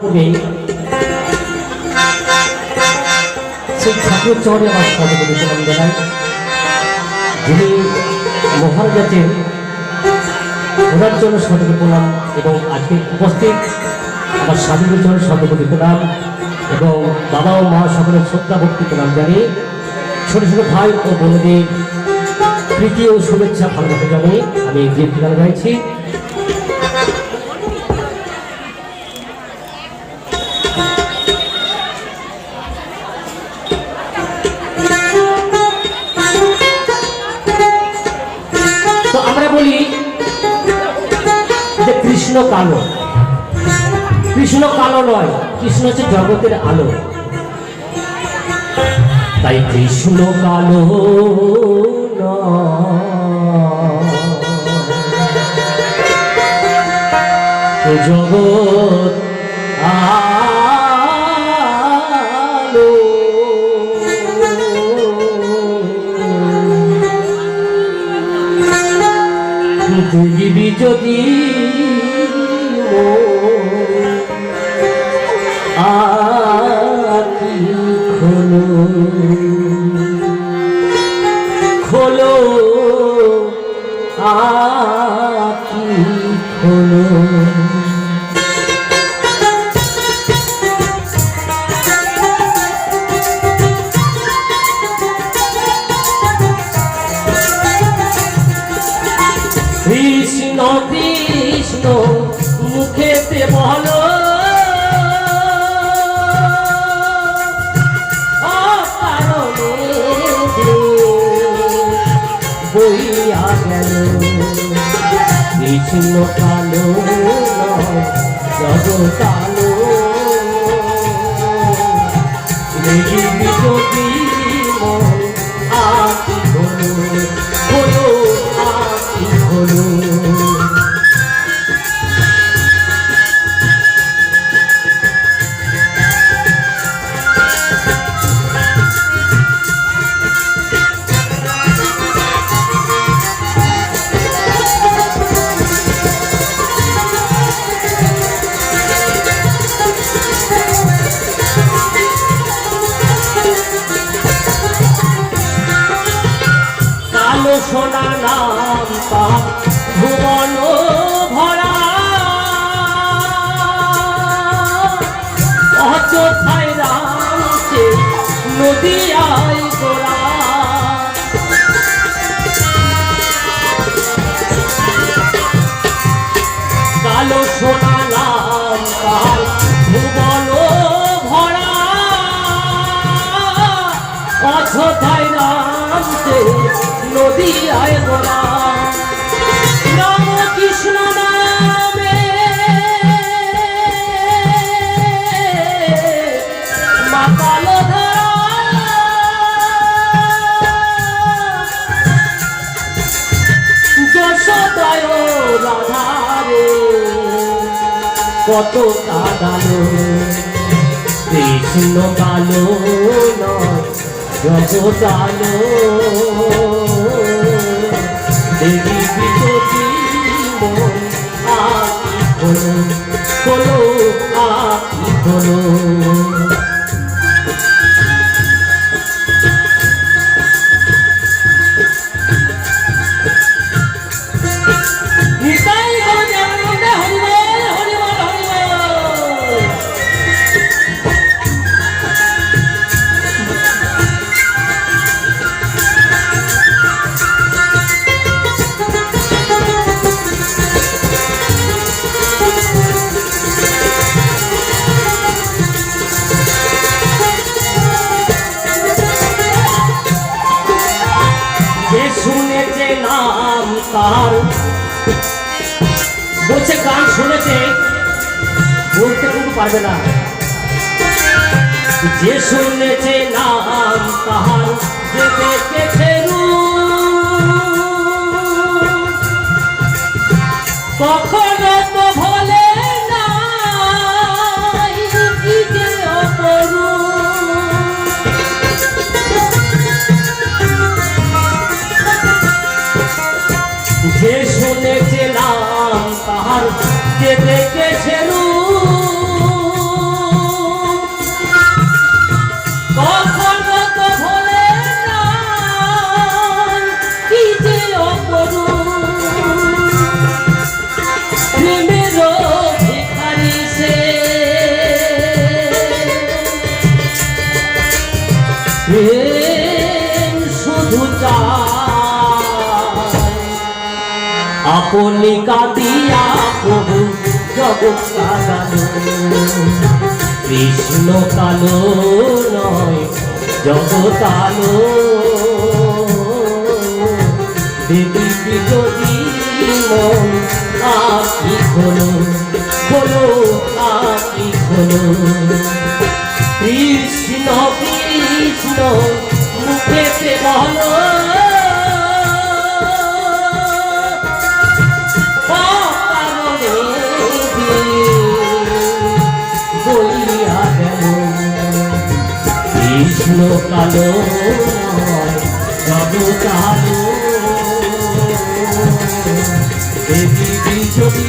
সেই ঠাকুর চরে আমার সর্বপ্রতি প্রণাম জানাই, যিনি মহারাজাতের ঘোরার জন্য সর্বপ্রতি প্রণাম এবং আজকে উপস্থিত আমার স্বাধীন চরের সর্বপ্রতি প্রণাম এবং বাবা ও মা সকলের শ্রদ্ধা ভক্তি প্রণাম জানি। ছোট ছোট ভাই ও বোনদের প্রীতি ও শুভেচ্ছা ভালোবাসা জানি আমি গীত গান গাইছি। তো আমরা বলি যে কৃষ্ণ কালো, কৃষ্ণ কালো নয়, কৃষ্ণ হচ্ছে জগতের আলো। তাই কৃষ্ণ কালো জগৎ আলো, পৃথিবী যদি আকি খোলো খোলো আকি খোলো। কৃষ্ণ কৃষ্ণ মুখেতে বলো, বইয়া গেল কৃষ্ণ কালো জগৎ আলো, পৃথিবী যদি আকি খোলো খোলো আকি খোলো। সোনা নাম তার ভুবন ভরা, অযথায় রামছে নদিয়ায় গোড়া। কালো সোনা নাম তার ভুবন ভরা, অযথায় রামছে নদিয়ায় গোড়া। রাম কৃষ্ণ নামে মাতাল ধরা, যশোদায় রাধারে কত কাঁদালো। কৃষ্ণ কালো নয় জগৎ আলো, দেবী বিজয়ী মন আকি খোলো খোলো আকি খোলো। শুনেছে নাম তার, বলছে গান শুনেছে বলতে কিন্তু পারবে না। যে শুনেছে নাম তার, যে দেখেছে কখনো তো ভোলে না কি যে অপরূপ। যে শুনেছে নাম তাহার, যে দেখেছে রূপ আপনি কাঁদিয়া প্রভু জগৎ কাঁদালো কৃষ্ণ কালো নয় জগৎ আলো দেবী যদি মন আপনি খোলো খোলো আপনি খোলো কৃষ্ণ কৃষ্ণ মুখেতে বলো বলিয়া গেল কৃষ্ণ কালো জগৎ আলো দেবী যদি